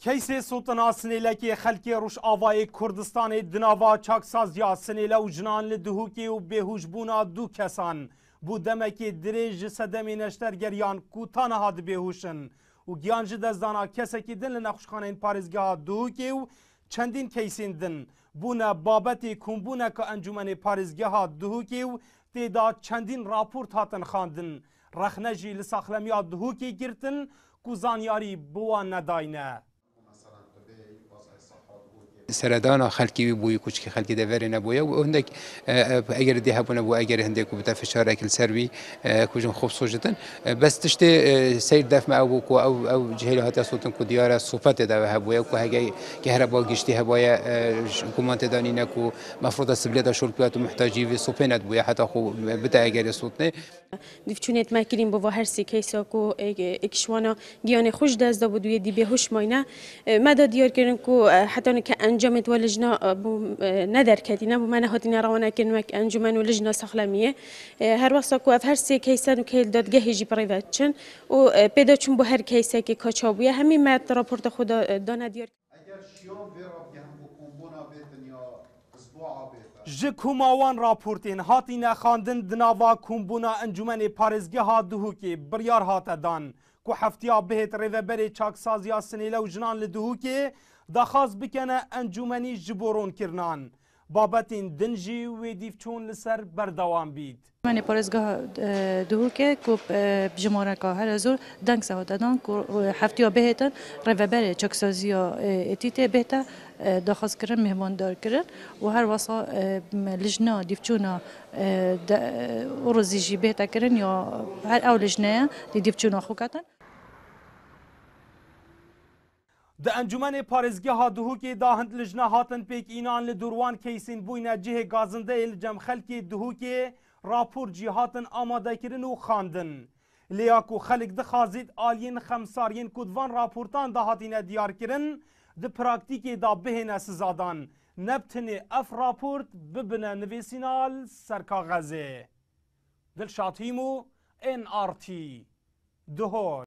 کیسه سلطنا سنیلکی خلکی روش آوای کردستان دناوا چاکسازیا سنیلا و جنان لدهوکی و بهوش بونا دو کسان بو دمکی دریج سدمی نشتر گریان کوتان هاد بهوشن و گیانج دزدانا کسکی دن لنخوشخانه پارزگاه دهوکی و چندین کیسین دن بونا بابتی کنبونا که انجمن پارزگاه دهوکی و تیدا چندین راپورت هاتن خاندن رخنجی لساخلمیا دهوکی گرتن کو زانیاری بوان نداینه سردانا خلکی بوی کوچ که خلکی دوری نبوده و هندک اگر دی هبونه بو اگر هندک و بتاع فشار اکل سروی کوچم خوب سوجتن بس تشت سیر دفع او کو او جهل هات صوتن کو دیار صفات ده هبوده کو هجی كهرباء گشتی هبایا حکومت دانی نکو مفروض سبلت شغل بیات محتاجی و صفنت بوده حتی خو بتاع اگر صوتنه دیفچونیت ماکرین با هر سی کیسا کو اکشوانا گیان خوش دست داد و دی بهوش ماینه مداد دیار کردن کو حتی که انجامت ولجنا ندر کدینا بو من هاتینا روانه کردن انجمن ولجنا سخلمیه هر وقت کو هر سی کیسا و کل دادگاهی جی پرایوتشن و پیدا چون با هر کیسا که کاچابویه همین مد راپورت خدا دانه دیار ji kumawan raportên hatîne xandin di nava kombûna encûmenê parêzgeha Duhokê biryar hate dan ku heftiya bihêt rêveberê çaksaziya Sinêle û jinan li Duhokê daxwaz bikene encûmenî ji boronkirindan. Babetên din jî wê dîvçûn li ser berdewam bît. من پارێزگاه دووکێ کو بژمارەکە هەر زۆر دەنگ سەهاتەدان کو هەفتیا بهێتن ڕێڤەبەرێ چەکسازیە ئێتیتێ بێتە داخوازکردن میهماندارکردن و هەر وەسا لژنا دیفچوونە ڕۆزیژی بێتەکردن یا هەر ئەو لژنەیە دی دیفچوونە خوکەتن Di encûmenê parêzgeha Duhokê da hind lijna hatin pêkînan li Durwan keysên bûyne cihê gazindeyê li cem xelkê Duhokê rapor jî hatin amadekirin û xandin. Lêya ku xelk dixwazît aliyên xemsariyên ku divan raportan da hatîne diyarkirin di praktîkê da bihêne sizadan. Nebtinê ev raport bibine nivîsînal serkaxezê. Dilşad Hîmû, NRT Duhok.